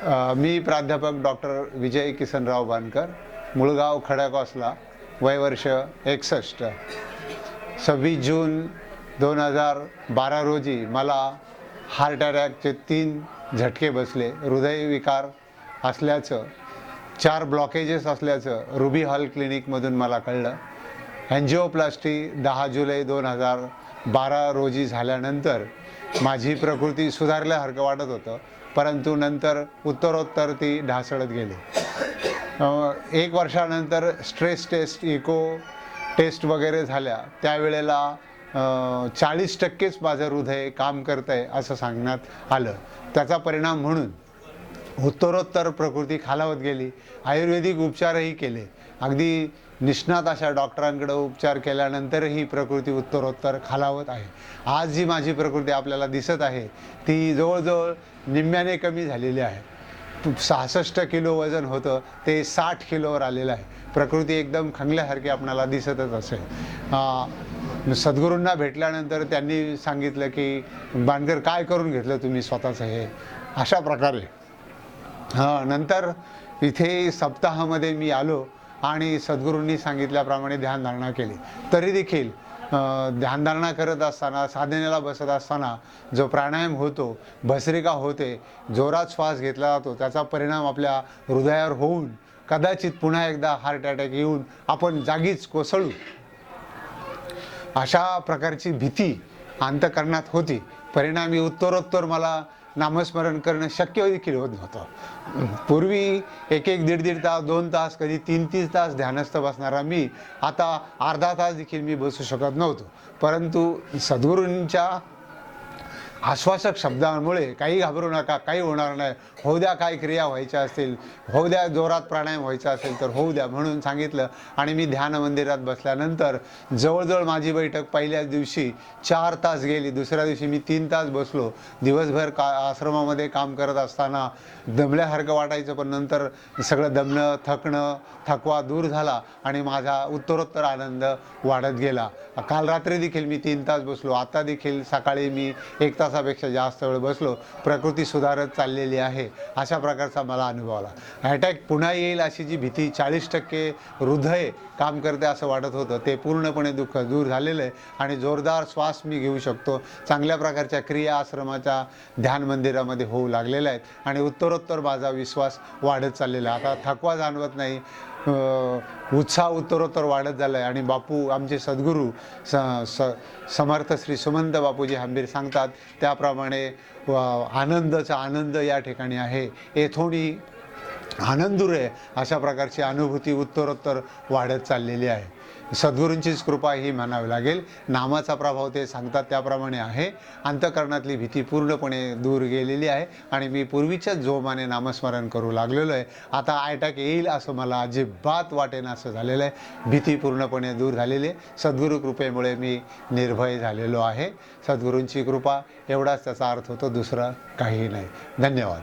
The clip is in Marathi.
मी प्राध्यापक डॉक्टर विजय किसनराव बानकर, मुळगाव खडकवासला, वय वर्ष 61. 26 जून 2012 रोजी मला हार्ट अटॅकचे 3 झटके बसले. हृदयविकार असल्याचं, 4 ब्लॉकेजेस असल्याचं रुबी हॉल क्लिनिकमधून मला कळलं. एन्जिओप्लास्टी 10 जुलै 2012 रोजी झाल्यानंतर माझी प्रकृती सुधारल्यासारखं वाटत होतं, परंतु नंतर उत्तरोत्तर ती ढासळत गेली. 1 वर्षानंतर स्ट्रेस टेस्ट, इको टेस्ट वगैरे झाल्या. त्यावेळेला 40%च माझं हृदय काम करतं आहे असं सांगण्यात आलं. त्याचा परिणाम म्हणून उत्तरोत्तर प्रकृती खालावत गेली. आयुर्वेदिक उपचारही केले, अगदी निष्णात अशा डॉक्टरांकडे उपचार केल्यानंतरही प्रकृती उत्तरोत्तर खालावत आहे. आज जी माझी प्रकृती आपल्याला दिसत आहे ती जवळजवळ निम्म्याने कमी झालेली आहे. 66 किलो वजन होतं ते 60 किलोवर आलेलं आहे. प्रकृती एकदम खंगल्यासारखी आपल्याला दिसतच असेल. सद्गुरूंना भेटल्यानंतर त्यांनी सांगितलं की बानकर काय करून घेतलं तुम्ही स्वतःचं हे, अशा प्रकारे. नंतर इथे सप्ताहामध्ये मी आलो आणि सद्गुरूंनी सांगितल्याप्रमाणे ध्यानधारणा केली. तरी देखील ध्यानधारणा करत असताना, साधनेला बसत असताना जो प्राणायाम होतो, भस्त्रिका होते, जोरात श्वास घेतला जातो, त्याचा परिणाम आपल्या हृदयावर होऊन कदाचित पुन्हा एकदा हार्ट अटॅक येऊन आपण जागीच कोसळू, अशा प्रकारची भीती अंतःकरणात होती. परिणामी उत्तरोत्तर मला नामस्मरण करणं शक्य देखील होत नव्हतं. पूर्वी 1-1, 1.5 तास, 2 तास, कधी 3-3 तास ध्यानस्थ बसणारा मी आता अर्धा तास देखील मी बसू शकत नव्हतो. परंतु सद्गुरूंच्या आश्वासक शब्दांमुळे काही घाबरू नका, काही होणार नाही, होऊ द्या, काय क्रिया व्हायच्या असतील होऊ द्या, जोरात प्राणायाम व्हायचा असेल तर होऊ द्या म्हणून सांगितलं. आणि मी ध्यान मंदिरात बसल्यानंतर जवळजवळ माझी बैठक पहिल्याच दिवशी 4 तास गेली. दुसऱ्या दिवशी मी 3 तास बसलो. दिवसभर आश्रमामध्ये काम करत असताना दमल्यासारखं वाटायचं, पण नंतर सगळं दमणं, थकणं, थकवा दूर झाला आणि माझा उत्तरोत्तर आनंद वाढत गेला. काल रात्री देखील मी 3 तास बसलो. आता देखील सकाळी मी 1 तासापेक्षा जास्त वेळ बसलो. प्रकृती सुधारत चाललेली आहे, अशा प्रकारचा मला अनुभव आला. अटॅक पुन्हा येईल अशी जी भीती, 40% हृदय काम करते असं वाटत होतं, ते पूर्णपणे दुःख दूर झालेलं आहे आणि जोरदार श्वास मी घेऊ शकतो. चांगल्या प्रकारच्या क्रिया आश्रमाच्या ध्यान मंदिरामध्ये होऊ लागलेल्या आहेत आणि उत्तरोत्तर माझा विश्वास वाढत चाललेला आहे. आता थकवा जाणवत नाही, उत्साह उत्तरोत्तर वाढत झाला आहे. आणि बापू आमचे सद्गुरू समर्थ श्री सुमंत बापूजी हंबीर सांगतात त्याप्रमाणे आनंदाचा आनंद या ठिकाणी आहे, येथोनी आनंदुरे, अशा प्रकारची अनुभूती उत्तरोत्तर वाढत चाललेली आहे. सद्गुरूंचीच कृपा ही म्हणावी लागेल. नामाचा प्रभाव ते सांगतात त्याप्रमाणे आहे. अंतःकरणातली भीती पूर्णपणे दूर गेलेली आहे आणि मी पूर्वीच्याच जोमाने नामस्मरण करू लागलेलो आहे. आता अटॅक येईल असं मला अजिबात वाटेन असं झालेलं आहे. भीती पूर्णपणे दूर झालेली आहे. सद्गुरू कृपेमुळे मी निर्भय झालेलो आहे. सद्गुरूंची कृपा एवढाच त्याचा अर्थ होतो, दुसरं काहीही नाही. धन्यवाद.